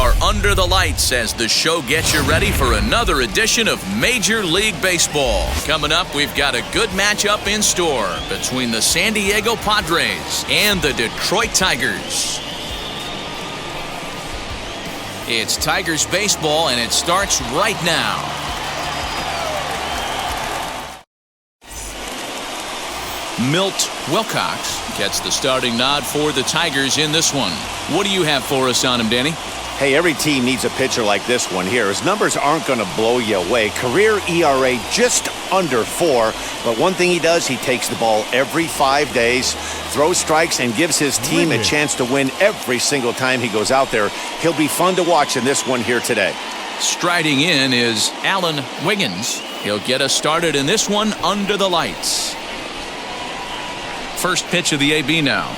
are under the lights as the show gets you ready for another edition of Major League Baseball. Coming up, we've got a good matchup in store between the San Diego Padres and the Detroit Tigers. It's Tigers baseball, and it starts right now. Milt Wilcox gets the starting nod for the Tigers in this one. What do you have for us on him, Danny? Hey, every team needs a pitcher like this one here. His numbers aren't going to blow you away. Career ERA just under 4. But one thing he does, he takes the ball every 5 days, throws strikes, and gives his team a chance to win every single time he goes out there. He'll be fun to watch in this one here today. Striding in is Alan Wiggins. He'll get us started in this one under the lights. First pitch of the AB now.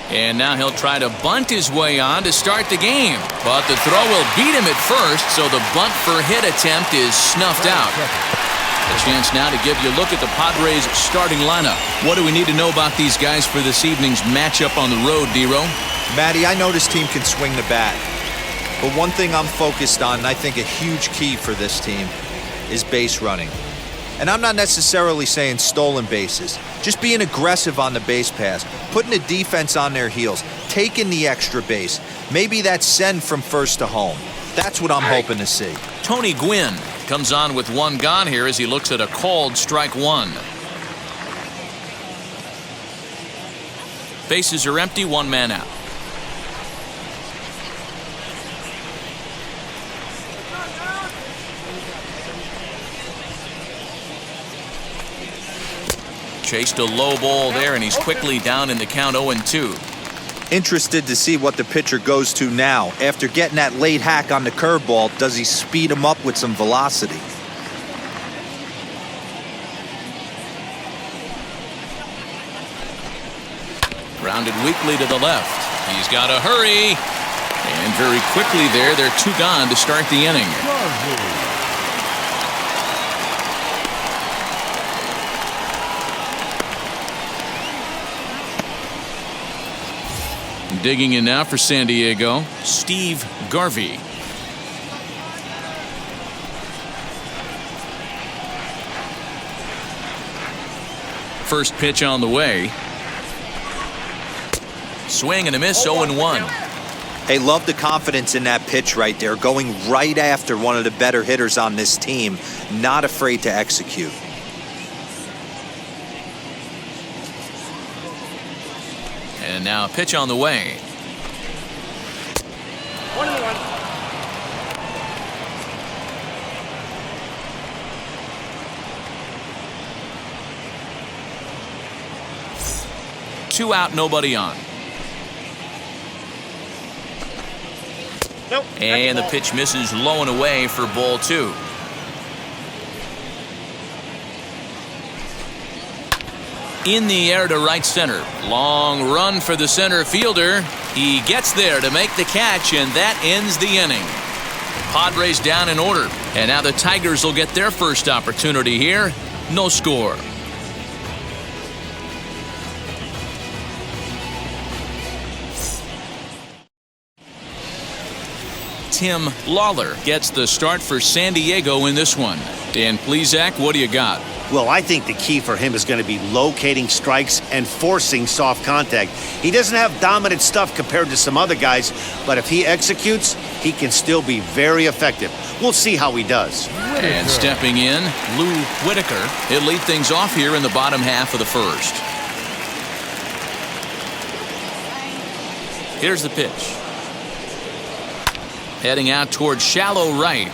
And now he'll try to bunt his way on to start the game. But the throw will beat him at first, so the bunt for hit attempt is snuffed out. A chance now to give you a look at the Padres starting lineup. What do we need to know about these guys for this evening's matchup on the road, D-Row? Matty, I know this team can swing the bat. But one thing I'm focused on, and I think a huge key for this team, is base running. And I'm not necessarily saying stolen bases. Just being aggressive on the base pass, putting the defense on their heels, taking the extra base. Maybe that's send from first to home. That's what I'm hoping to see. Tony Gwynn comes on with one gone here as he looks at a called strike one. Bases are empty, one man out. Chased a low ball there, and he's quickly down in the count 0-2. Interested to see what the pitcher goes to now. After getting that late hack on the curveball, does he speed him up with some velocity? Grounded weakly to the left. He's got to hurry. And very quickly there, they're two gone to start the inning. Digging in now for San Diego, Steve Garvey. First pitch on the way. Swing and a miss, 0-1. Hey, love the confidence in that pitch right there, going right after one of the better hitters on this team, not afraid to execute. And now a pitch on the way. 1-1. Two out, nobody on. Nope. And the pitch misses low and away for ball 2. In the air to right center. Long run for the center fielder. He gets there to make the catch, and that ends the inning. Padres down in order. And now the Tigers will get their first opportunity here. No score. Tim Lawler gets the start for San Diego in this one. Dan Plesac, what do you got? Well, I think the key for him is going to be locating strikes and forcing soft contact. He doesn't have dominant stuff compared to some other guys, but if he executes, he can still be very effective. We'll see how he does. And stepping in, Lou Whitaker. He'll lead things off here in the bottom half of the first. Here's the pitch. Heading out towards shallow right.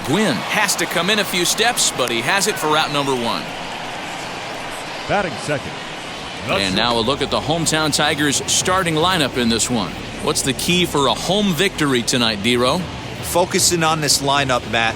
Gwynn has to come in a few steps, but he has it for route number 1. Batting second. And now a look at the hometown Tigers starting lineup in this one. What's the key for a home victory tonight, D-Row? Focusing on this lineup, Matt.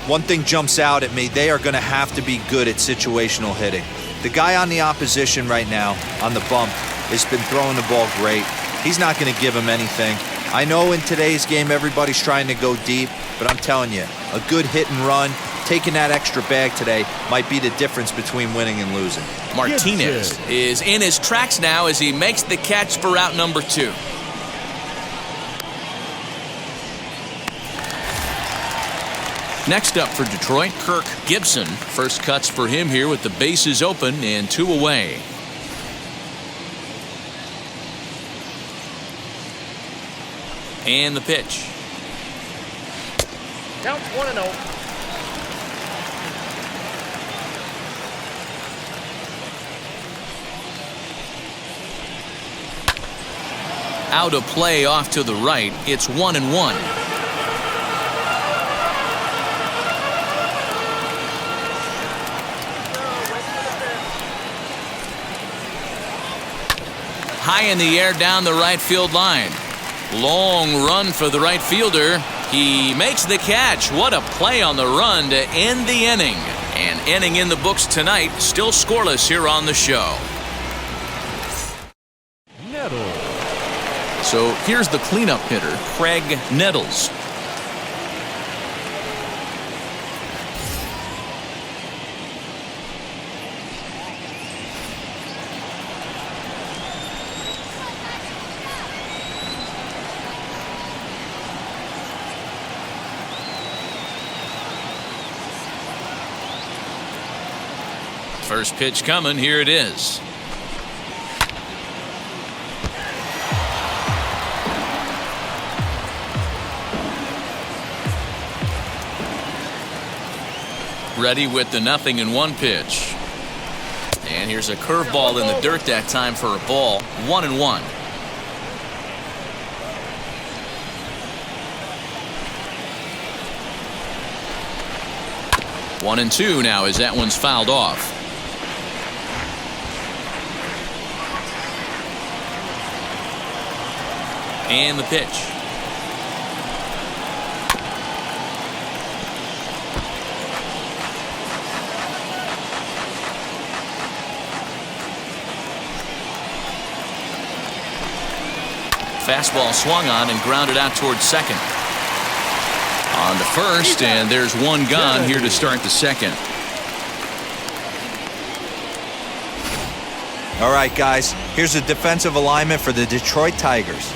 One thing jumps out at me. They are going to have to be good at situational hitting. The guy on the opposition right now on the bump has been throwing the ball great. He's not going to give him anything. I know in today's game everybody's trying to go deep, but I'm telling you, a good hit and run, taking that extra bag today might be the difference between winning and losing. Martinez is in his tracks now as he makes the catch for route number 2. Next up for Detroit, Kirk Gibson. First cuts for him here with the bases open and 2 away. And the pitch. Counts 1-0. Out of play off to the right. It's 1-1. High in the air down the right field line. Long run for the right fielder. He makes the catch. What a play on the run to end the inning. An inning in the books tonight. Still scoreless here on the show. Nettles. So here's the cleanup hitter, Craig Nettles. First pitch coming. Here it is. Ready with the 0-1 pitch. And here's a curveball in the dirt that time for a ball. 1-1. One and two now as that one's fouled off. And the pitch. Fastball swung on and grounded out towards second. On to first, and there's one gone here to start the second. All right, guys, here's a defensive alignment for the Detroit Tigers.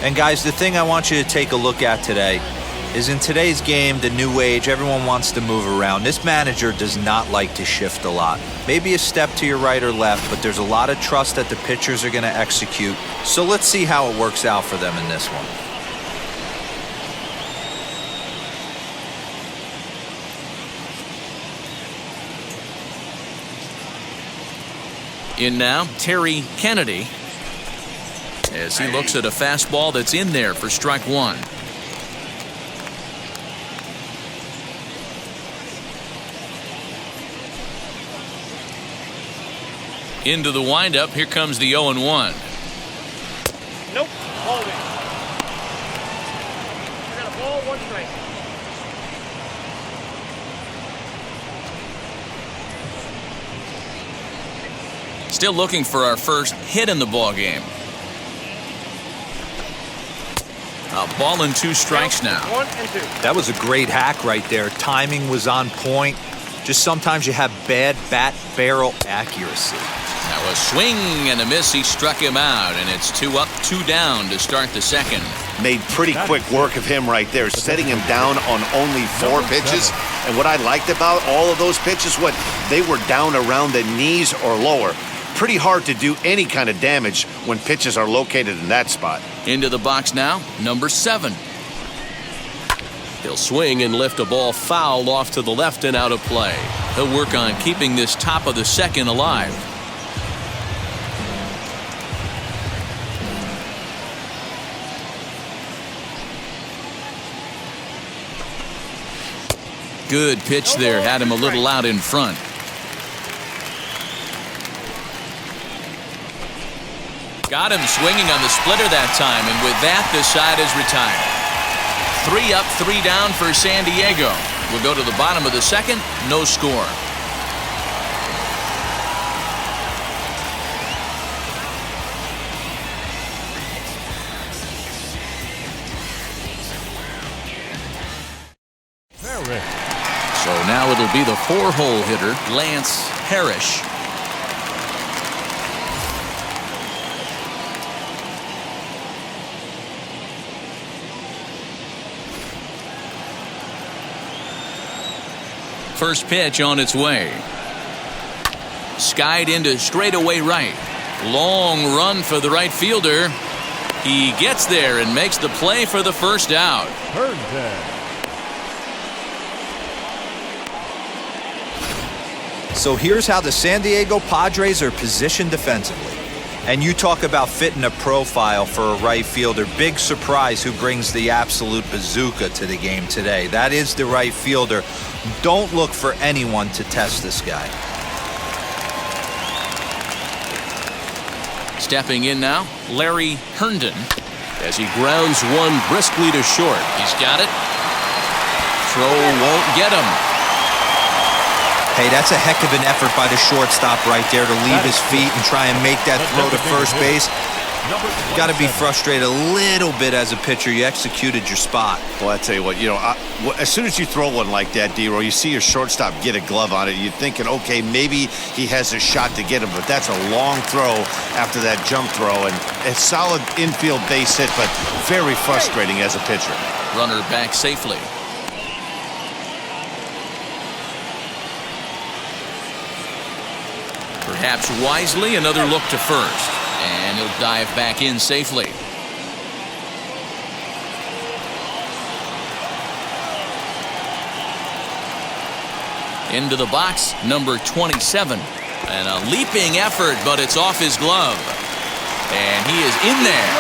And guys, the thing I want you to take a look at today is in today's game, the new age, everyone wants to move around. This manager does not like to shift a lot. Maybe a step to your right or left, but there's a lot of trust that the pitchers are going to execute. So let's see how it works out for them in this one. In now, Terry Kennedy, as he looks at a fastball that's in there for strike one. Into the windup, here comes the 0-1. Nope. Holding. I got a ball, 1 strike. Still looking for our first hit in the ball game. A ball and 2 strikes now. 1 and 2. That was a great hack right there. Timing was on point. Just sometimes you have bad bat barrel accuracy. Now a swing and a miss. He struck him out, and it's 2 up, 2 down to start the second. Made pretty quick work of him right there, setting him down on only 4 pitches. And what I liked about all of those pitches, they were down around the knees or lower. Pretty hard to do any kind of damage when pitches are located in that spot. Into the box now, number 7. He'll swing and lift a ball foul off to the left and out of play. He'll work on keeping this top of the second alive. Good pitch there, had him a little out in front. Got him swinging on the splitter that time, and with that, the side is retired. 3 up, 3 down for San Diego. We'll go to the bottom of the second, no score. So now it'll be the 4-hole hitter, Lance Parrish. First pitch on its way. Skied into straightaway right. Long run for the right fielder. He gets there and makes the play for the first out. Herndon. So here's how the San Diego Padres are positioned defensively. And you talk about fitting a profile for a right fielder. Big surprise who brings the absolute bazooka to the game today. That is the right fielder. Don't look for anyone to test this guy. Stepping in now, Larry Herndon, as he grounds one briskly to short. He's got it. Throw won't get him. Hey, that's a heck of an effort by the shortstop right there to leave his feet and try and make that throw to first base. Got to be frustrated a little bit as a pitcher. You executed your spot. Well, I tell you what, as soon as you throw one like that, D-Roy, you see your shortstop get a glove on it. You're thinking, okay, maybe he has a shot to get him, but that's a long throw after that jump throw, and a solid infield base hit, but very frustrating as a pitcher. Runner back safely. Perhaps wisely, another look to first. And he'll dive back in safely. Into the box, number 27. And a leaping effort, but it's off his glove. And he is in there.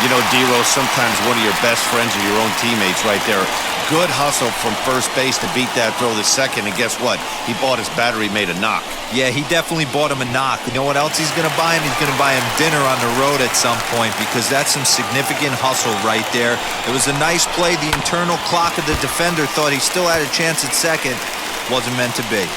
You know, D-Rose, sometimes one of your best friends are your own teammates right there. Good hustle from first base to beat that throw to second, and guess what? He bought his battery made a knock. Yeah, he definitely bought him a knock. You know what else he's going to buy him? He's going to buy him dinner on the road at some point, because that's some significant hustle right there. It was a nice play. The internal clock of the defender thought he still had a chance at second. Wasn't meant to be.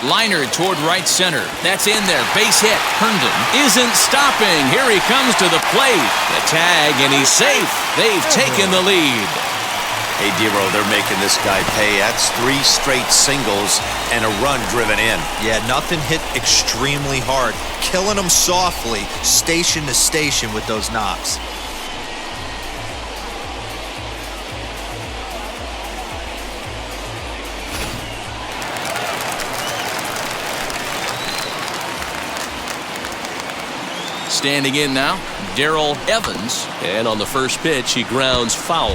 Liner toward right center. That's in there. Base hit. Herndon isn't stopping. Here he comes to the plate. The tag, and he's safe. They've taken the lead. Hey, D-Row, they're making this guy pay. That's 3 straight singles and a run driven in. Yeah, nothing hit extremely hard. Killing them softly, station to station with those knocks. Standing in now, Darrell Evans. And on the first pitch, he grounds foul.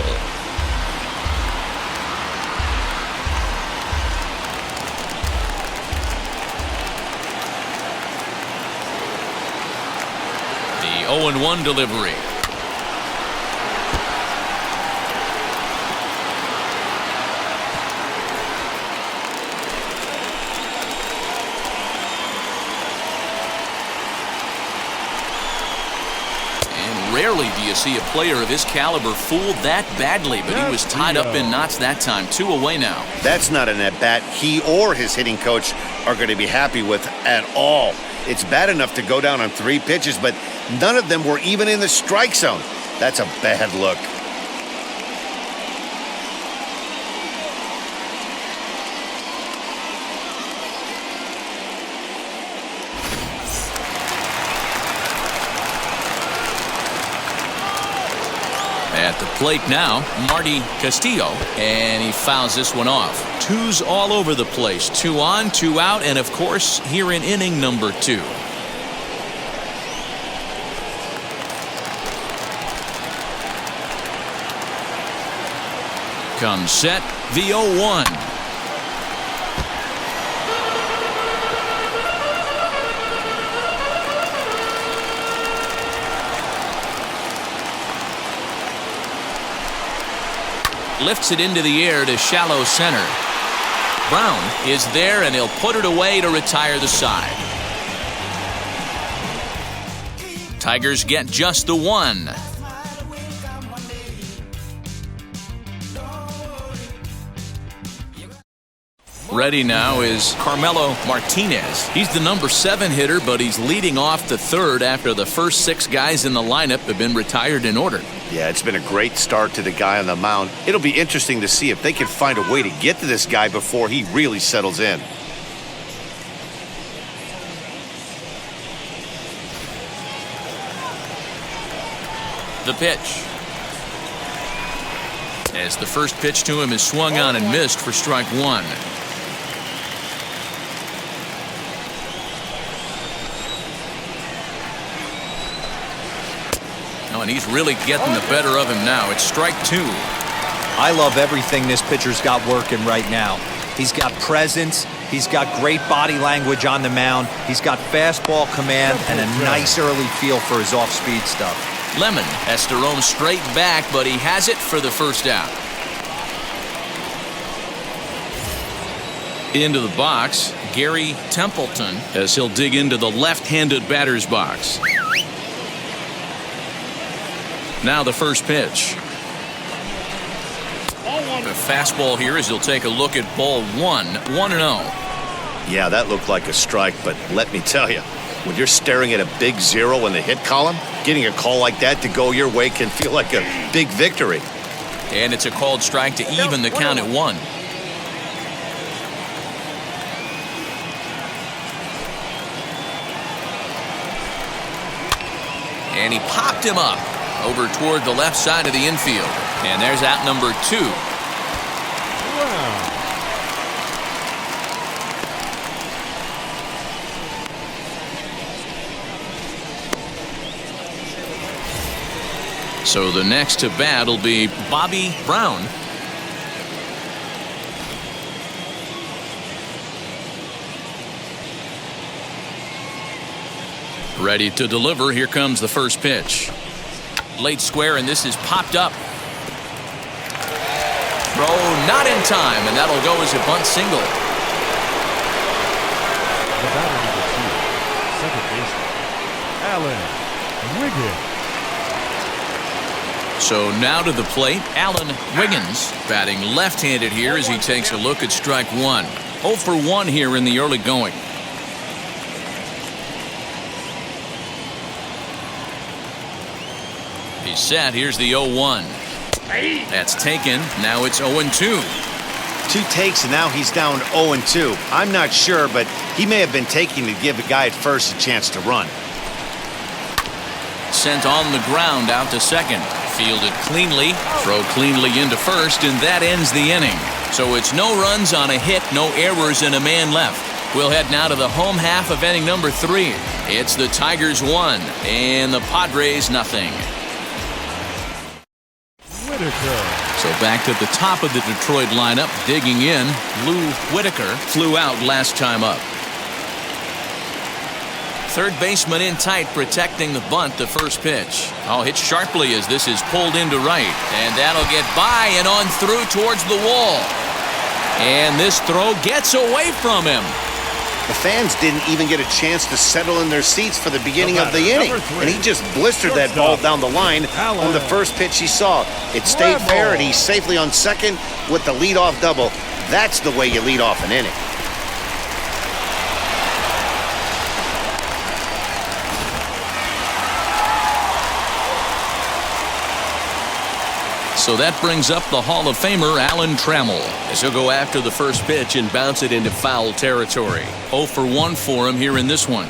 The 0-1 delivery. Rarely do you see a player of his caliber fooled that badly, but he was tied up in knots that time. 2 away now. That's not an at-bat he or his hitting coach are going to be happy with at all. It's bad enough to go down on 3 pitches, but none of them were even in the strike zone. That's a bad look. At the plate now, Marty Castillo, and he fouls this one off. 2's all over the place. 2 on, 2 out, and of course, here in inning number 2. Comes set, the 0-1. Lifts it into the air to shallow center. Brown is there, and he'll put it away to retire the side. Tigers get just the 1. Ready now is Carmelo Martinez. He's the number 7 hitter, but he's leading off the third after the first 6 guys in the lineup have been retired in order. Yeah, it's been a great start to the guy on the mound. It'll be interesting to see if they can find a way to get to this guy before he really settles in. The pitch. As the first pitch to him is swung on and missed for strike 1. Oh, and he's really getting the better of him now. It's strike 2. I love everything this pitcher's got working right now. He's got presence. He's got great body language on the mound. He's got fastball command and a nice early feel for his off-speed stuff. Lemon has to roam straight back, but he has it for the first out. Into the box, Gary Templeton, as he'll dig into the left-handed batter's box. Now the first pitch. The fastball here as he'll take a look at ball 1, 1-0. Yeah, that looked like a strike, but let me tell you, when you're staring at a big 0 in the hit column, getting a call like that to go your way can feel like a big victory. And it's a called strike to even the count at 1. And he popped him up over toward the left side of the infield. And there's out number 2. Wow. So the next to bat will be Bobby Brown. Ready to deliver. Here comes the first pitch. Late square, and this is popped up. Throw not in time, and that'll go as a bunt single. The batter number 2, second baseman, Alan Wiggins. So now to the plate, Alan Wiggins batting left-handed here as he takes a look at strike 1. 0 for 1 here in the early going. He's set. Here's the 0-1. That's taken. Now it's 0-2. 2 takes, and now he's down 0-2. I'm not sure, but he may have been taking to give the guy at first a chance to run. Sent on the ground out to second. Fielded cleanly. Throw cleanly into first, and that ends the inning. So it's no runs on a hit, no errors, and a man left. We'll head now to the home half of inning number 3. It's the Tigers 1 and the Padres nothing. So back to the top of the Detroit lineup, digging in. Lou Whitaker flew out last time up. Third baseman in tight, protecting the bunt. The first pitch. Oh, hit sharply as this is pulled into right, and that'll get by and on through towards the wall. And this throw gets away from him. The fans didn't even get a chance to settle in their seats for the beginning of the inning, and he just blistered that ball down the line on the first pitch he saw. It stayed fair, and he's safely on second with the leadoff double. That's the way you lead off an inning. So that brings up the Hall of Famer Alan Trammell as he'll go after the first pitch and bounce it into foul territory. 0 for 1 for him here in this one.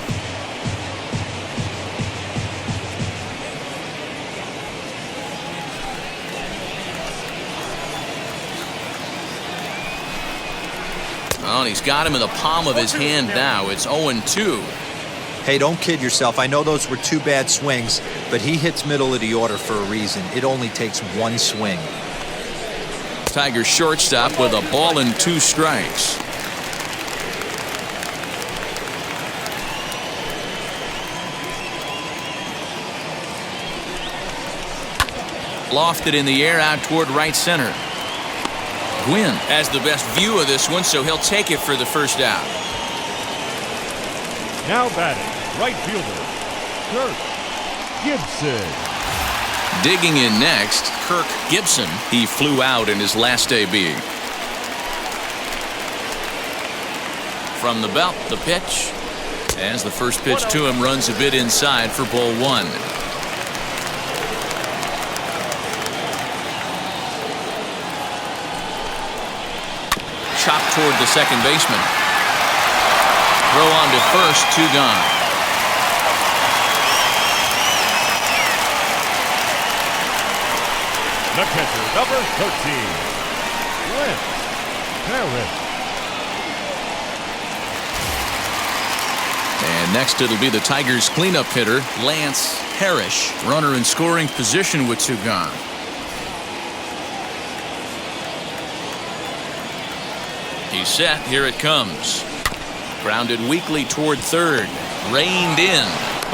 Oh, and he's got him in the palm of his hand now. It's 0-2. Hey, don't kid yourself. I know those were 2 bad swings, but he hits middle of the order for a reason. It only takes 1 swing. Tigers shortstop with a ball and 2 strikes. Lofted in the air out toward right center. Gwynn has the best view of this one, so he'll take it for the first out. Now batting, right fielder, Kirk Gibson. Digging in next, Kirk Gibson. He flew out in his last AB. From the belt, the pitch. As the first pitch to him runs a bit inside for ball one. Chopped toward the second baseman. Throw on to first, 2 gone. The catcher, number 13, Padres. And next it'll be the Tigers cleanup hitter, Lance Parrish. Runner in scoring position with 2 gone. He's set. Here it comes. Grounded weakly toward third. Reined in.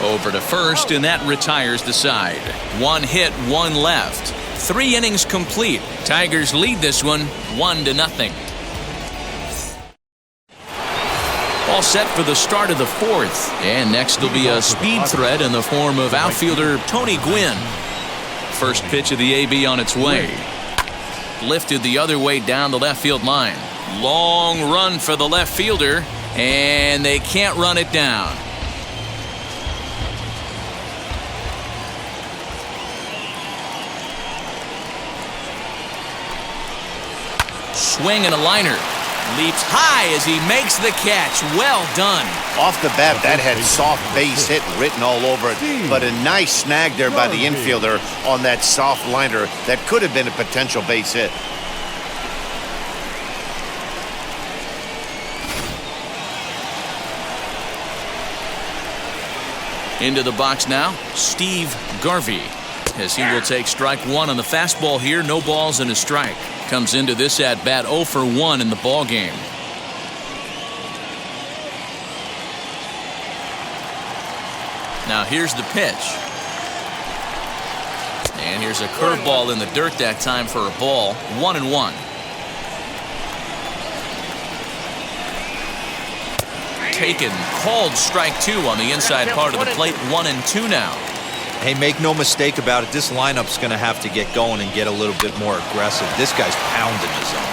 Over to first, and that retires the side. 1 hit, 1 left. 3 innings complete. Tigers lead this one 1-0. All set for the start of the 4th. And next will be a speed threat in the form of outfielder Tony Gwynn. First pitch of the AB on its way. Lifted the other way down the left field line. Long run for the left fielder, and they can't run it down. Swing and a liner. Leaps high as he makes the catch. Well done. Off the bat, that had soft base hit written all over it, but a nice snag there by the infielder on that soft liner that could have been a potential base hit. Into the box now, Steve Garvey, as he will take strike 1 on the fastball here. No balls and a strike. Comes into this at bat 0 for 1 in the ball game. Now here's the pitch. And here's a curveball in the dirt that time for a ball. 1-1. Taken, called strike 2 on the inside part of the plate. 1-2 now. Hey, make no mistake about it, this lineup's going to have to get going and get a little bit more aggressive. This guy's pounding the zone.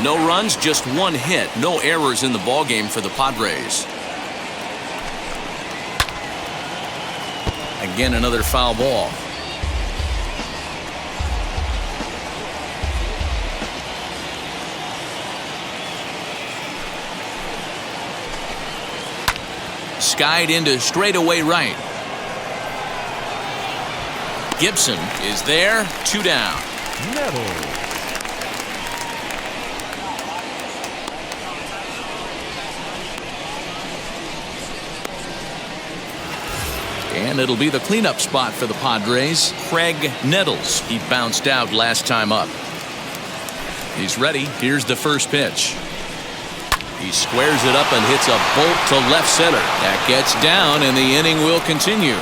No runs, just 1 hit. No errors in the ballgame for the Padres. Again, another foul ball. Skied into straightaway right. Gibson is there. 2 down. Nettles. And it'll be the cleanup spot for the Padres. Craig Nettles. He bounced out last time up. He's ready. Here's the first pitch. He squares it up and hits a bolt to left center. That gets down, and the inning will continue.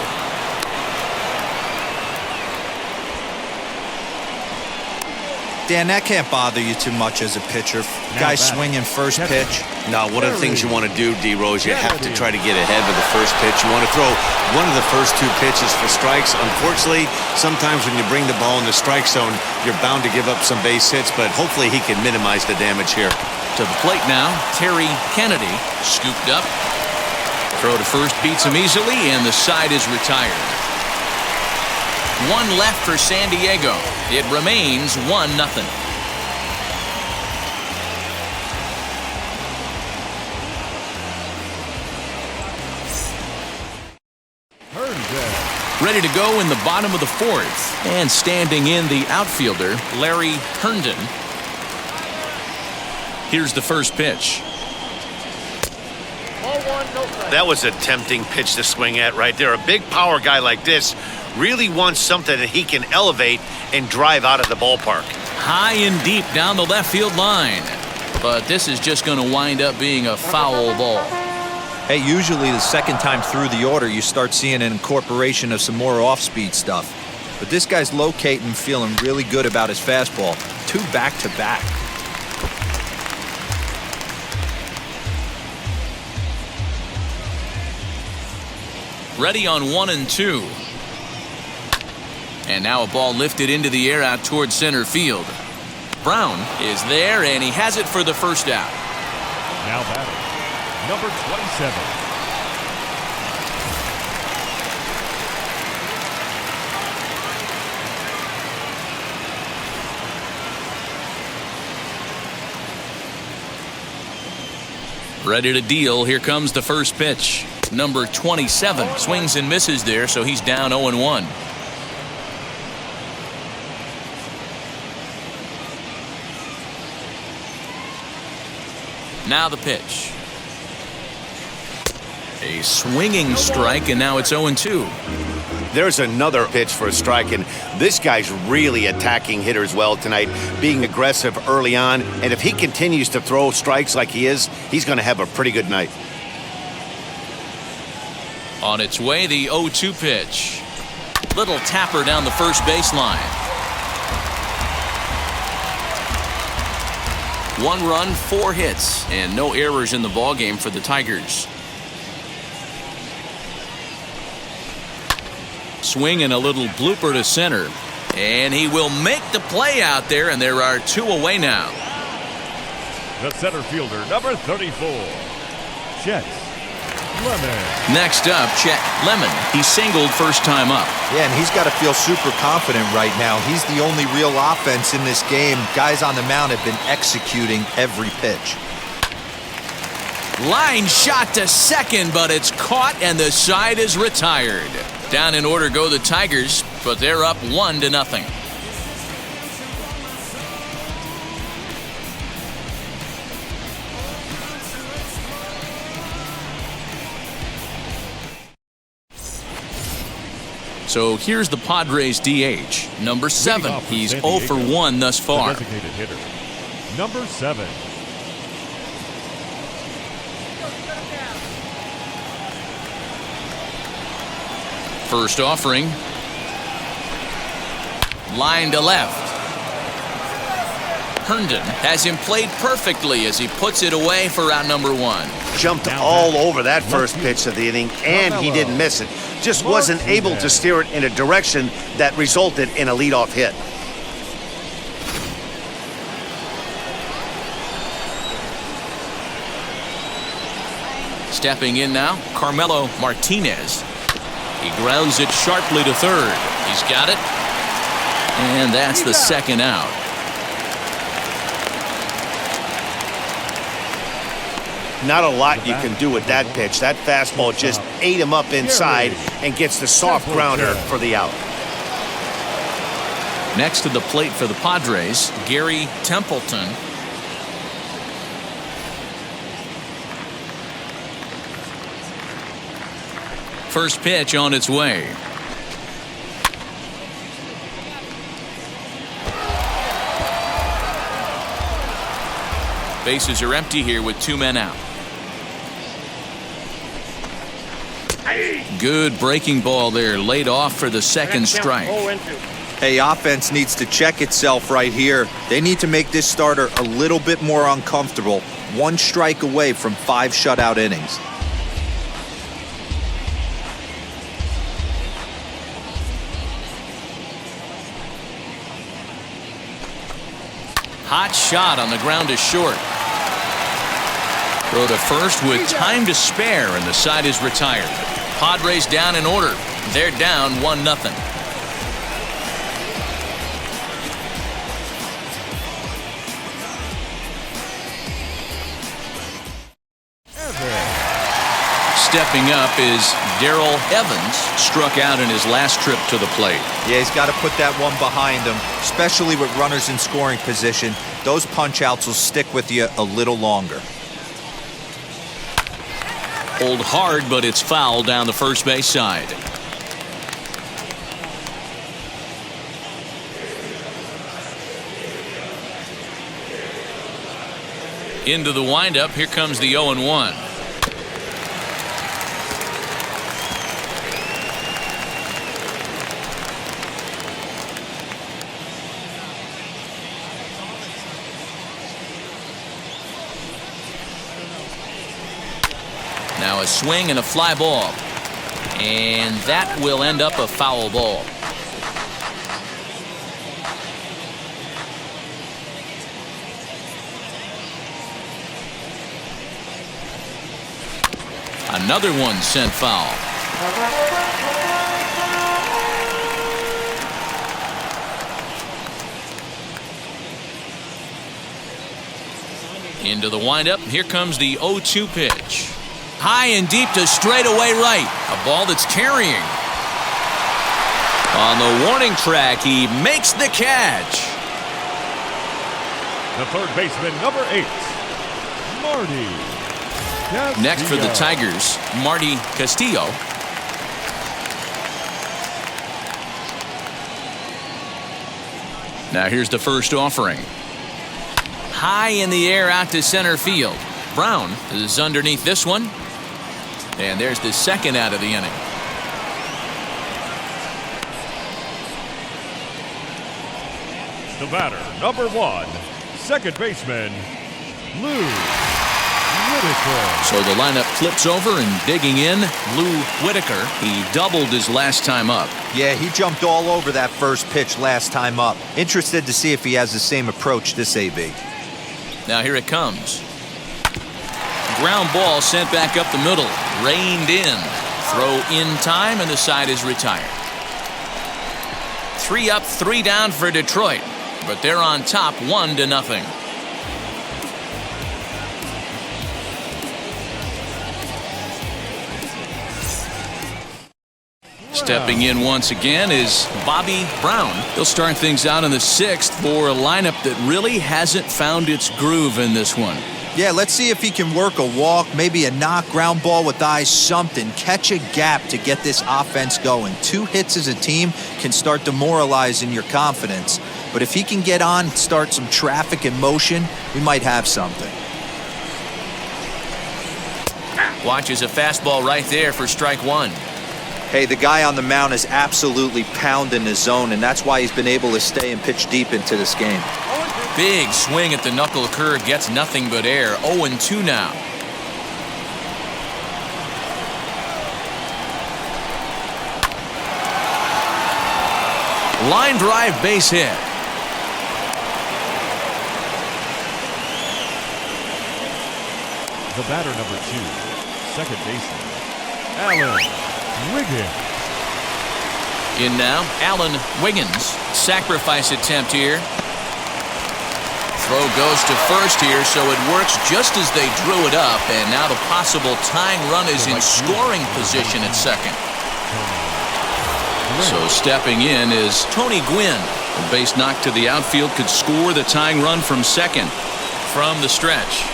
Dan, that can't bother you too much as a pitcher. Guy swinging first pitch. Now, one of the things you want to do, D-Rose, you have to try to get ahead with the first pitch. You want to throw one of the first 2 pitches for strikes. Unfortunately, sometimes when you bring the ball in the strike zone, you're bound to give up some base hits, but hopefully he can minimize the damage here. To the plate now, Terry Kennedy, scooped up. Throw to first beats him easily, and the side is retired. 1 left for San Diego. It remains 1-0. Ready to go in the bottom of the 4th. And standing in the outfielder, Larry Herndon. Here's the first pitch. That was a tempting pitch to swing at right there. A big power guy like this really wants something that he can elevate and drive out of the ballpark. High and deep down the left field line. But this is just going to wind up being a foul ball. Hey, usually the second time through the order, you start seeing an incorporation of some more off-speed stuff. But this guy's locating, feeling really good about his fastball. 2 back-to-back. Ready on 1-2. And now a ball lifted into the air out towards center field. Brown is there, and he has it for the first out. Now batting, number 27. Ready to deal. Here comes the first pitch. Number 27 swings and misses there, so he's down 0-1. Now the pitch. A swinging strike, and now it's 0-2. There's another pitch for a strike, and this guy's really attacking hitters well tonight, being aggressive early on, and if he continues to throw strikes like he is, he's going to have a pretty good night. On its way, the 0-2 pitch. Little tapper down the first baseline. 1 run, 4 hits, and no errors in the ballgame for the Tigers. Swing and a little blooper to center, and he will make the play out there, and there are 2 away now. The center fielder, number 34, Chet Lemon. Next up, Chet Lemon. He singled first time up. Yeah, and he's got to feel super confident right now. He's the only real offense in this game. Guys on the mound have been executing every pitch. Line shot to second, but it's caught, and the side is retired. Down in order go the Tigers, but they're up 1-0. So here's the Padres DH, number 7. He's 0 for 1 thus far. The designated hitter, number 7. First offering. Line to left. Herndon has him played perfectly as he puts it away for out number 1. Jumped all over that first pitch of the inning, and he didn't miss it. Just wasn't able to steer it in a direction that resulted in a leadoff hit. Stepping in now, Carmelo Martinez. He grounds it sharply to third. He's got it. And that's the second out. Not a lot you can do with that pitch. That fastball just ate him up inside and gets the soft grounder for the out. Next to the plate for the Padres, Gary Templeton. First pitch on its way. Bases are empty here with 2 men out. Good breaking ball there, laid off for the second strike. Hey, offense needs to check itself right here. They need to make this starter a little bit more uncomfortable. 1 strike away from 5 shutout innings. Hot shot on the ground is short. Throw to first with time to spare, and the side is retired. Padres down in order. They're down 1-0. Stepping up is Darrell Evans, struck out in his last trip to the plate. Yeah, he's got to put that one behind him, especially with runners in scoring position. Those punch-outs will stick with you a little longer. Hold hard, but it's foul down the first base side. Into the windup, here comes the 0-1. Now a swing and a fly ball. And that will end up a foul ball. Another one sent foul. Into the windup. Here comes the 0-2 pitch. High and deep to straightaway right. A ball that's carrying. On the warning track, he makes the catch. The third baseman, number 8, Marty Castillo. Next for the Tigers, Marty Castillo. Now here's the first offering. High in the air out to center field. Brown is underneath this one. And there's the second out of the inning. The batter, number 1, second baseman, Lou Whitaker. So the lineup flips over and digging in, Lou Whitaker. He doubled his last time up. Yeah, he jumped all over that first pitch last time up. Interested to see if he has the same approach this AB. Now here it comes. Ground ball sent back up the middle. Reined in. Throw in time and the side is retired. 3 up, 3 down for Detroit. But they're on top 1-0. Stepping in once again is Bobby Brown. He'll start things out in the 6th for a lineup that really hasn't found its groove in this one. Yeah, let's see if he can work a walk, maybe a knock, ground ball with eyes, something. Catch a gap to get this offense going. 2 hits as a team can start demoralizing your confidence. But if he can get on, start some traffic in motion, we might have something. Watches a fastball right there for strike 1. Hey, the guy on the mound is absolutely pounding the zone, and that's why he's been able to stay and pitch deep into this game. Big swing at the knuckle curve, gets nothing but air. 0-2 now. Line drive, base hit. The batter, number 2, second baseman, Alan Wiggins. In now, Alan Wiggins. Sacrifice attempt here. Throw goes to first here, so it works just as they drew it up, and now the possible tying run is in scoring position at second. So stepping in is Tony Gwynn. A base knock to the outfield could score the tying run from second. From the stretch.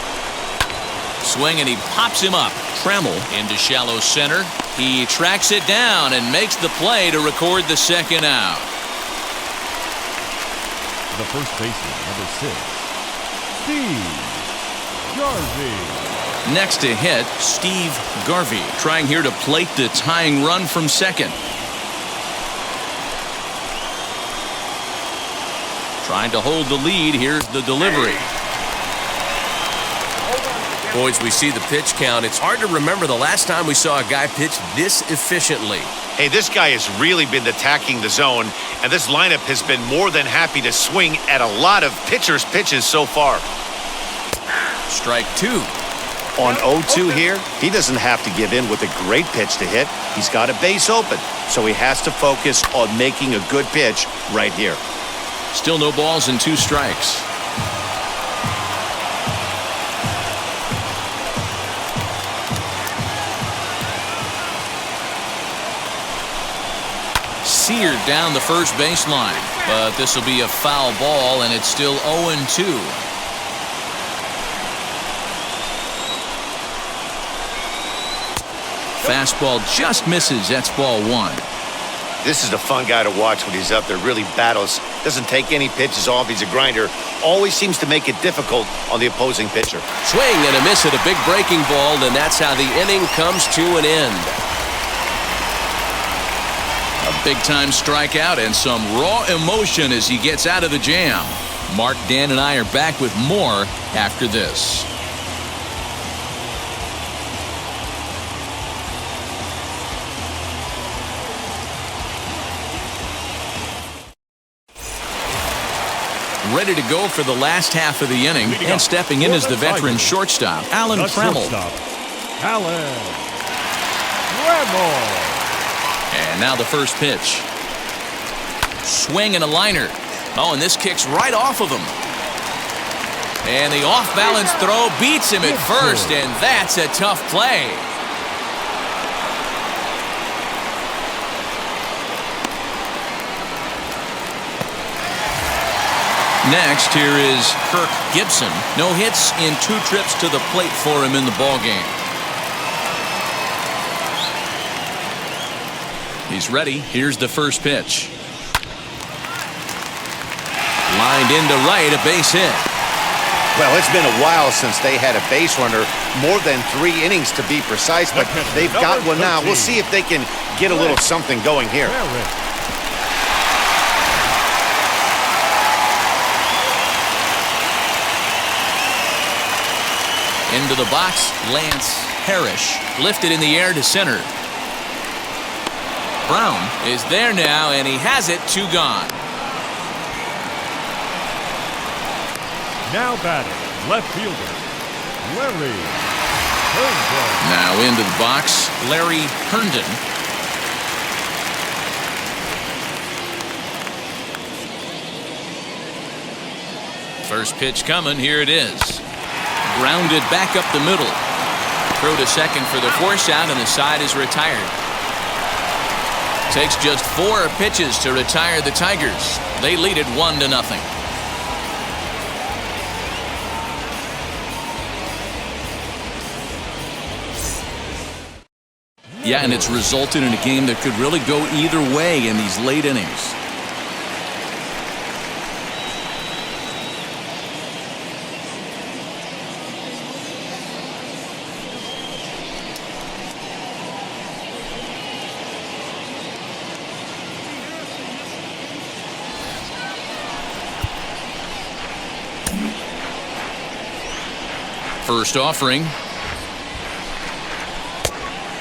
Swing and he pops him up. Trammell into shallow center. He tracks it down and makes the play to record the second out. The first baseman, number 6, Steve Garvey. Next to hit, Steve Garvey, trying here to plate the tying run from second. Trying to hold the lead. Here's the delivery. Boys, we see the pitch count. It's hard to remember the last time we saw a guy pitch this efficiently. Hey, this guy has really been attacking the zone, and this lineup has been more than happy to swing at a lot of pitchers' pitches so far. Strike 2. On 0-2 here, he doesn't have to give in with a great pitch to hit. He's got a base open, so he has to focus on making a good pitch right here. Still no balls and 2 strikes. Seared down the first baseline, but this will be a foul ball, and it's still 0-2. Fastball just misses. That's ball 1. This is a fun guy to watch when he's up there. Really battles. Doesn't take any pitches off. He's a grinder. Always seems to make it difficult on the opposing pitcher. Swing and a miss at a big breaking ball, and that's how the inning comes to an end. A big-time strikeout and some raw emotion as he gets out of the jam. Mark, Dan, and I are back with more after this. Ready to go for the last half of the inning, and stepping in is the veteran shortstop, Alan Trammell. Alan Red ball. And now the first pitch. Swing and a liner. Oh, and this kicks right off of him. And the off-balance throw beats him at first, and that's a tough play. Next, here is Kirk Gibson. No hits in 2 trips to the plate for him in the ballgame. He's ready. Here's the first pitch. Lined into right, a base hit. Well, it's been a while since they had a base runner, more than 3 innings to be precise, but they've got one now. We'll see if they can get a little something going here. Into the box, Lance Parrish. Lifted in the air to center. Brown is there now, and he has it. 2 gone. Now batting, left fielder, Larry Herndon. Now into the box, Larry Herndon. First pitch coming. Here it is. Grounded back up the middle. Throw to second for the force out, and the side is retired. Takes just 4 pitches to retire the Tigers. They lead it 1-0. Yeah, and it's resulted in a game that could really go either way in these late innings. First offering.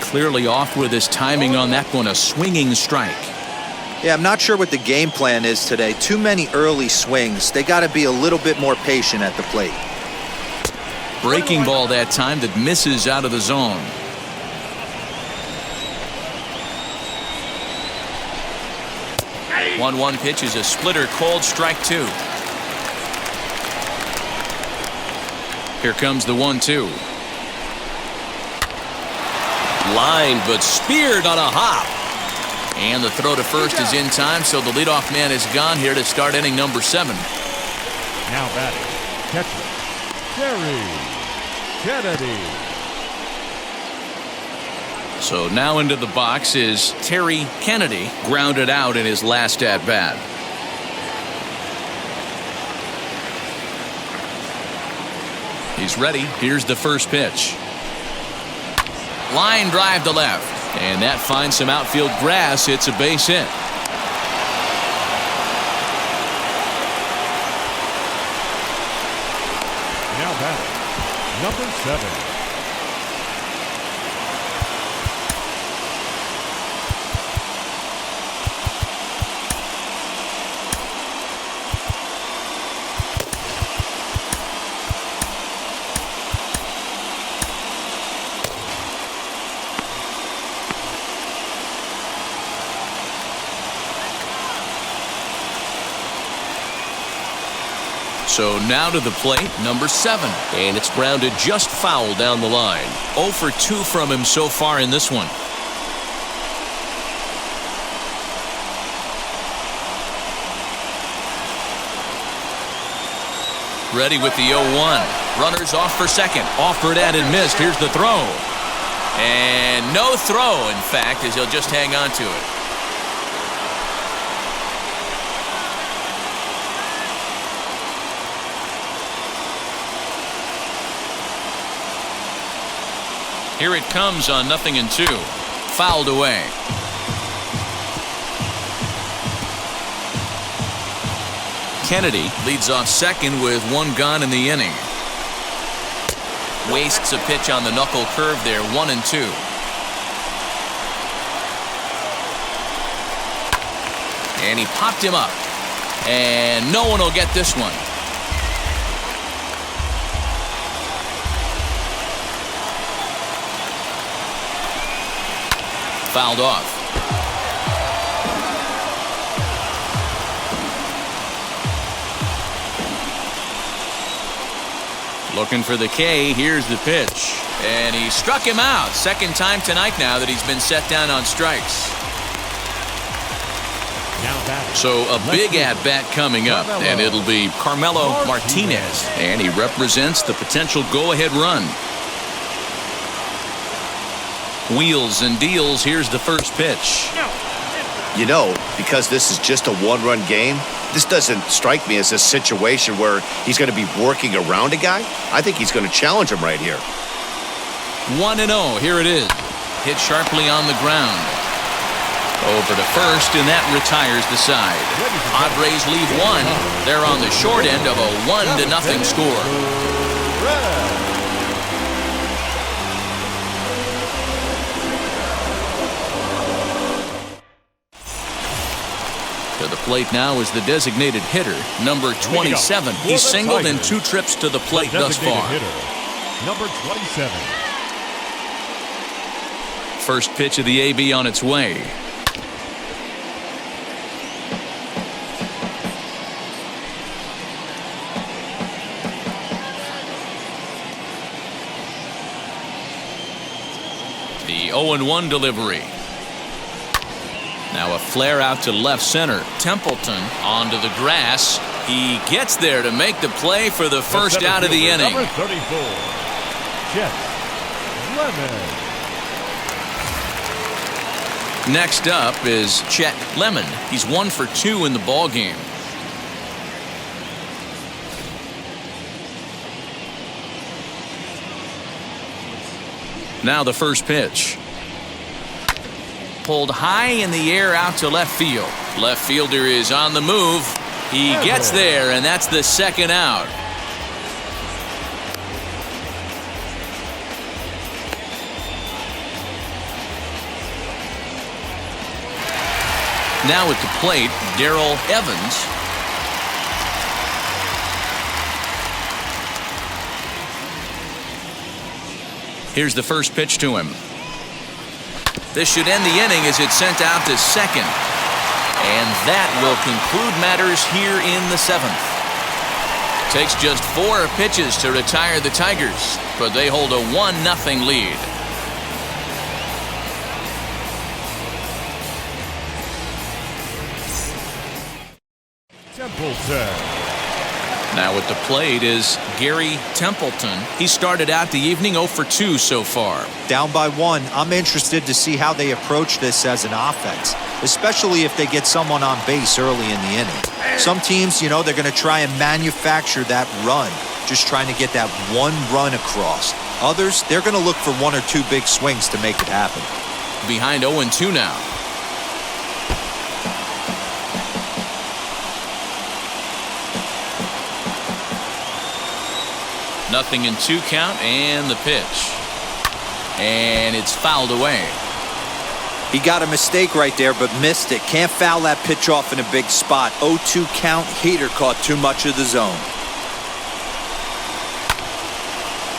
Clearly off with his timing on that one, a swinging strike. Yeah, I'm not sure what the game plan is today. Too many early swings. They got to be a little bit more patient at the plate. Breaking ball that time that misses out of the zone. One pitch is a splitter, called strike 2. Here comes the 1-2. Line, but speared on a hop. And the throw to first is in time, so the leadoff man is gone here to start inning number 7. Now batting, catcher, Terry Kennedy. So now into the box is Terry Kennedy, grounded out in his last at-bat. He's ready. Here's the first pitch. Line drive to left. And that finds some outfield grass. It's a base hit. Now batting, number 7. So now to the plate, number 7. And it's grounded just foul down the line. 0 for 2 from him so far in this one. Ready with the 0-1. Runners off for second. Offered at and missed. Here's the throw. And no throw, in fact, as he'll just hang on to it. Here it comes on 0-2. Fouled away. Kennedy leads off second with 1 gone in the inning. Wastes a pitch on the knuckle curve there. 1-2. And he popped him up. And no one will get this one. fouled off. Looking for the K. Here's the pitch. And he struck him out. Second time tonight now that he's been set down on strikes. So a big at-bat coming up, and it'll be Carmelo Martinez. And he represents the potential go-ahead run. Wheels and deals. Here's the first pitch. You know, because this is just a one-run game, this doesn't strike me as a situation where he's going to be working around a guy. I think he's going to challenge him right here. 1-0. Here it is. Hit sharply on the ground. Over to first, and that retires the side. Padres leave one. They're on the short end of a 1-0 score. To the plate now is the designated hitter, number 27. He's singled in 2 trips to the plate thus far. Number 27. First pitch of the AB on its way. The 0-1 delivery. Now a flare out to left center. Templeton onto the grass. He gets there to make the play for the first out of the inning. Number 34. Chet Lemon. Next up is Chet Lemon. He's 1 for 2 in the ball game. Now the first pitch. Pulled high in the air out to left field. Left fielder is on the move. He gets there, and that's the second out. Now at the plate, Darrell Evans. Here's the first pitch to him. This should end the inning as it's sent out to second. And that will conclude matters here in the 7th. Takes just 4 pitches to retire the Tigers, but they hold a 1-0 lead. Templeton. Now at the plate is Gary Templeton. He started out the evening 0 for 2 so far. Down by 1. I'm interested to see how they approach this as an offense, especially if they get someone on base early in the inning. Some teams, you know, they're going to try and manufacture that run, just trying to get that one run across. Others, they're going to look for 1 or 2 big swings to make it happen. Behind 0-2 now. Nothing in 2 count, and the pitch. And it's fouled away. He got a mistake right there, but missed it. Can't foul that pitch off in a big spot. 0-2 count. Heater caught too much of the zone.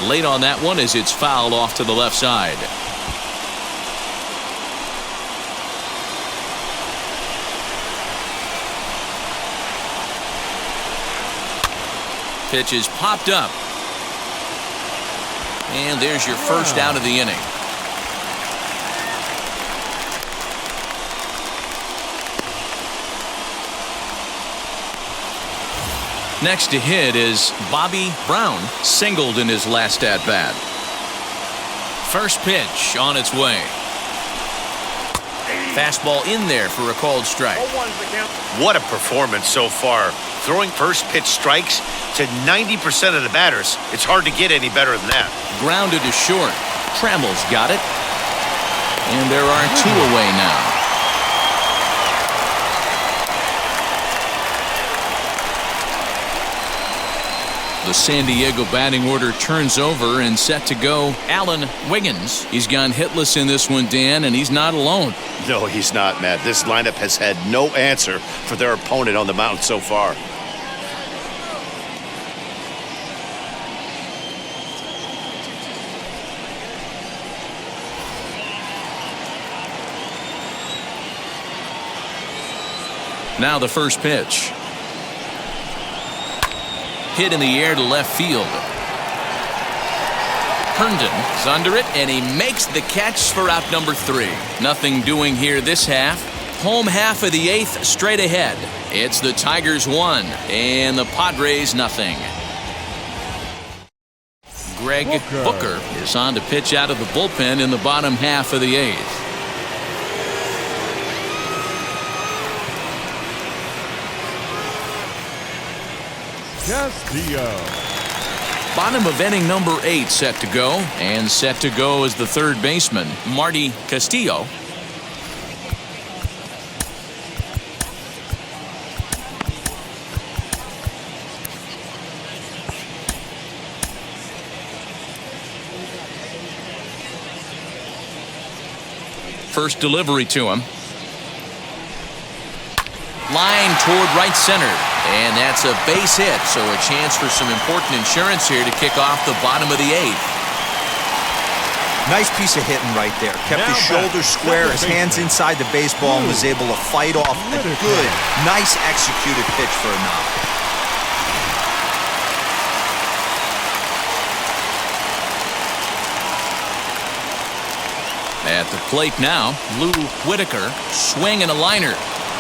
Late on that one as it's fouled off to the left side. Pitch is popped up. And there's your first out of the inning. Next to hit is Bobby Brown, singled in his last at-bat. First pitch on its way. Fastball in there for a called strike. 0-1's the count. What a performance so far. Throwing first pitch strikes to 90% of the batters. It's hard to get any better than that. Grounded to short. Trammell's got it. And there are 2 away now. The San Diego batting order turns over and set to go. Alan Wiggins. He's gone hitless in this one, Dan, and he's not alone. No, he's not, Matt. This lineup has had no answer for their opponent on the mound so far. Now the first pitch. Hit in the air to left field. Herndon is under it, and he makes the catch for out number 3. Nothing doing here this half. Home half of the 8th straight ahead. It's the Tigers 1 and the Padres nothing. Greg Booker is on to pitch out of the bullpen in the bottom half of the 8th. Castillo. Bottom of inning number 8 set to go, and set to go is the third baseman, Marty Castillo. First delivery to him. Line toward right center. And that's a base hit, so a chance for some important insurance here to kick off the bottom of the 8th. Nice piece of hitting right there. Kept his shoulders square, his hands inside the baseball, and was able to fight off a good, nice executed pitch for a knock. At the plate now, Lou Whitaker, swing and a liner.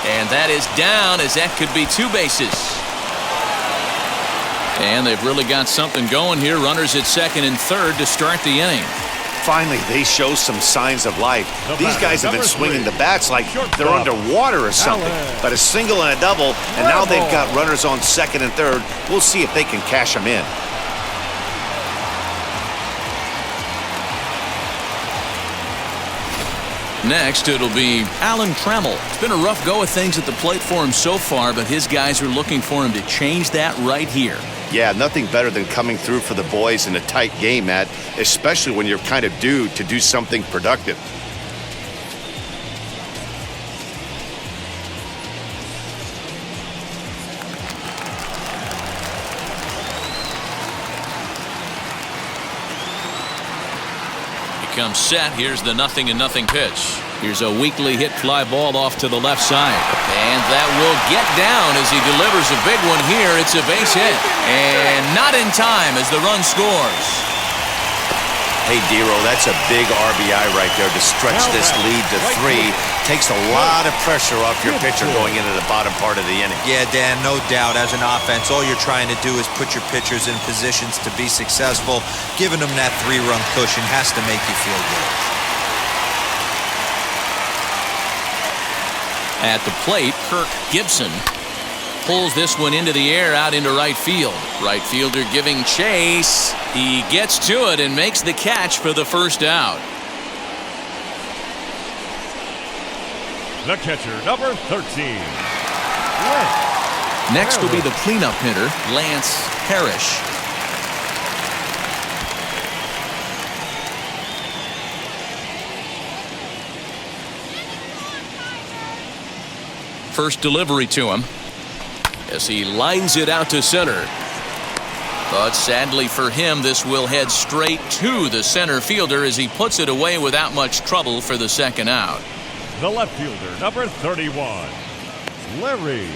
And that is down, as that could be 2 bases. And they've really got something going here. Runners at second and third to start the inning. Finally, they show some signs of life. These guys have been swinging the bats like they're underwater or something. But a single and a double, and now they've got runners on second and third. We'll see if they can cash them in. Next, it'll be Alan Trammell. It's been a rough go of things at the plate for him so far, but his guys are looking for him to change that right here. Yeah, nothing better than coming through for the boys in a tight game, Matt, especially when you're kind of due to do something productive. Comes set. Here's the 0-0 pitch. Here's a weakly hit fly ball off to the left side. And that will get down as he delivers a big one here. It's a base hit. And not in time as the run scores. Hey, Dero, that's a big RBI right there to stretch this lead to 3. Takes a lot of pressure off your pitcher going into the bottom part of the inning. Yeah, Dan, no doubt. As an offense, all you're trying to do is put your pitchers in positions to be successful. Giving them that 3-run cushion has to make you feel good. At the plate, Kirk Gibson pulls this one into the air out into right field. Right fielder giving chase. He gets to it and makes the catch for the first out. The catcher, number 13. Next will be the cleanup hitter, Lance Parrish. First delivery to him as he lines it out to center. But sadly for him, this will head straight to the center fielder as he puts it away without much trouble for the second out. The left fielder, number 31, Larry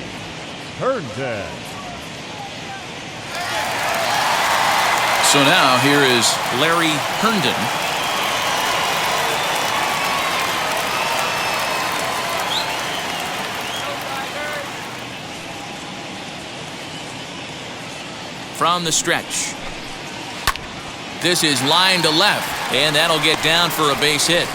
Herndon. So now here is Larry Herndon. From the stretch. This is line to left, and that'll get down for a base hit.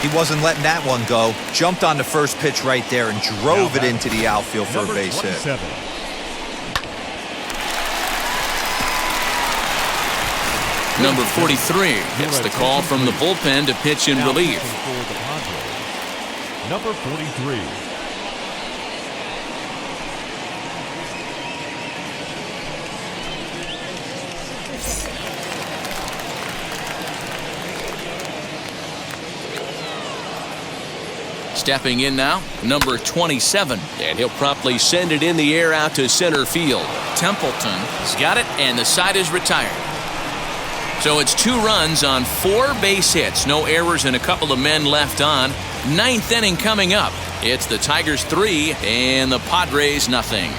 He wasn't letting that one go. Jumped on the first pitch right there and drove it into the outfield for a base hit. Number 43 gets the call from the bullpen to pitch in relief. Number 43. Stepping in now, number 27, and he'll promptly send it in the air out to center field. Templeton has got it, and the side is retired. So it's 2 runs on 4 base hits. No errors and a couple of men left on. 9th inning coming up. It's the Tigers 3 and the Padres nothing.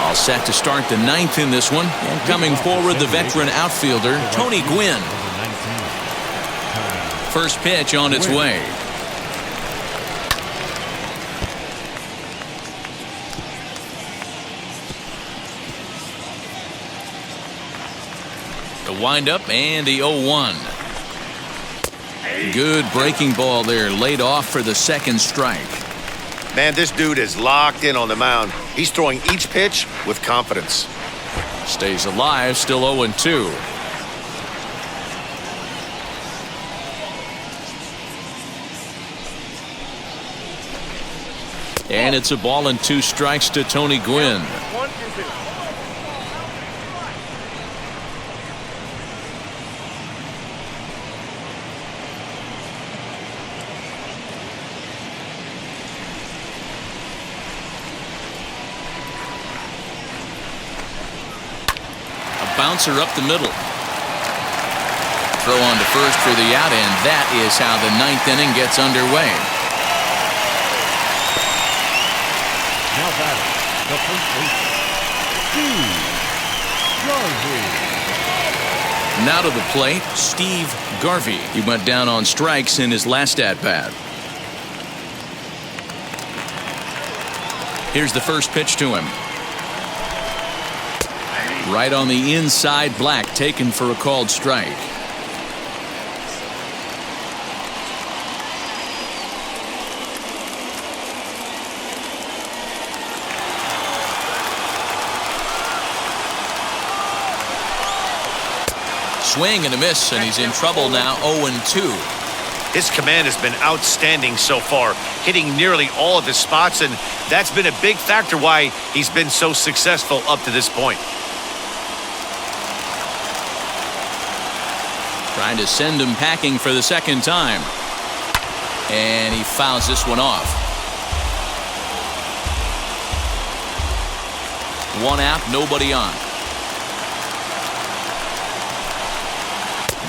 All set to start the 9th in this one. And coming forward, the veteran outfielder, Tony Gwynn. First pitch on its way. The windup and the 0-1. Good breaking ball there, laid off for the second strike. Man, this dude is locked in on the mound. He's throwing each pitch with confidence. Stays alive, still 0-2. And it's a ball and 2 strikes to Tony Gwynn. 1-2. Bouncer up the middle. Throw on to first for the out, and that is how the 9th inning gets underway. Now batting, the first baseman, Steve Garvey. Now to the plate, Steve Garvey. He went down on strikes in his last at-bat. Here's the first pitch to him. Right on the inside, Black, taken for a called strike. Swing and a miss, and he's in trouble now, 0-2. His command has been outstanding so far, hitting nearly all of his spots, and that's been a big factor why he's been so successful up to this point. Trying to send him packing for the second time. And he fouls this one off. 1 out, nobody on.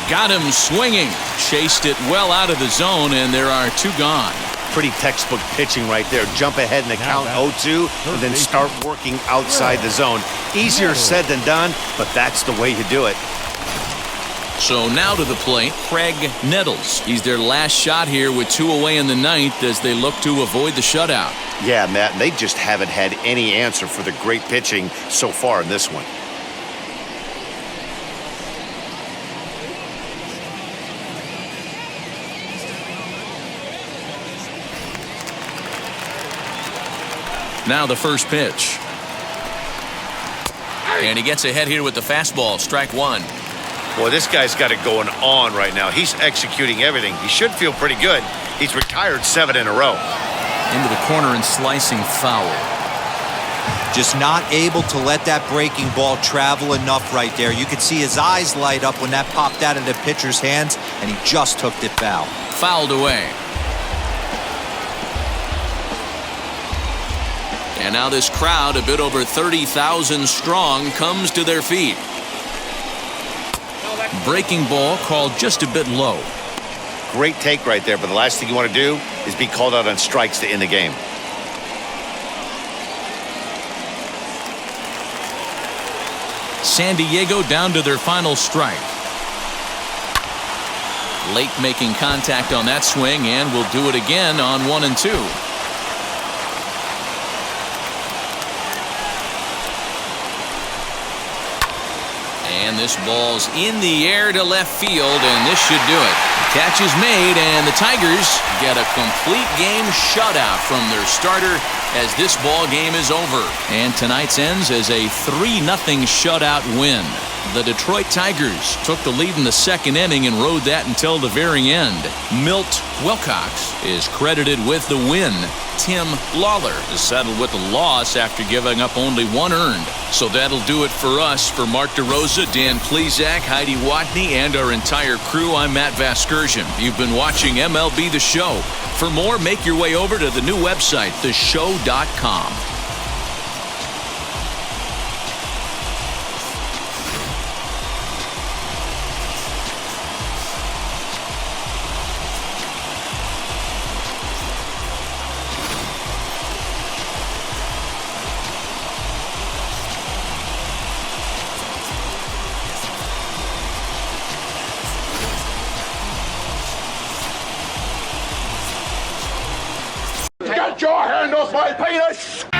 Got him swinging. Chased it well out of the zone, and there are 2 gone. Pretty textbook pitching right there. Jump ahead in the count 0-2 and then start working outside the zone. Easier said than done, but that's the way you do it. So now to the plate, Craig Nettles. He's their last shot here with 2 away in the 9th as they look to avoid the shutout. Yeah, Matt, they just haven't had any answer for the great pitching so far in this one. Now the first pitch. And he gets ahead here with the fastball, strike 1. Boy, this guy's got it going on right now. He's executing everything. He should feel pretty good. He's retired 7 in a row. Into the corner and slicing foul. Just not able to let that breaking ball travel enough right there. You could see his eyes light up when that popped out of the pitcher's hands, and he just hooked it foul. Fouled away. And now this crowd, a bit over 30,000 strong, comes to their feet. Breaking ball called just a bit low. Great take right there, but the last thing you want to do is be called out on strikes to end the game. San Diego down to their final strike. Late making contact on that swing, and will do it again on 1 and 2. And this ball's in the air to left field, and this should do it. The catch is made, and the Tigers get a complete game shutout from their starter as this ball game is over. And tonight's ends as a 3-0 shutout win. The Detroit Tigers took the lead in the second inning and rode that until the very end. Milt Wilcox is credited with the win. Tim Lawler is settled with the loss after giving up only 1 earned. So that'll do it for us. For Mark DeRosa, Dan Plezak, Heidi Watney, and our entire crew, I'm Matt Vasgersian. You've been watching MLB The Show. For more, make your way over to the new website, theshow.com. my penis!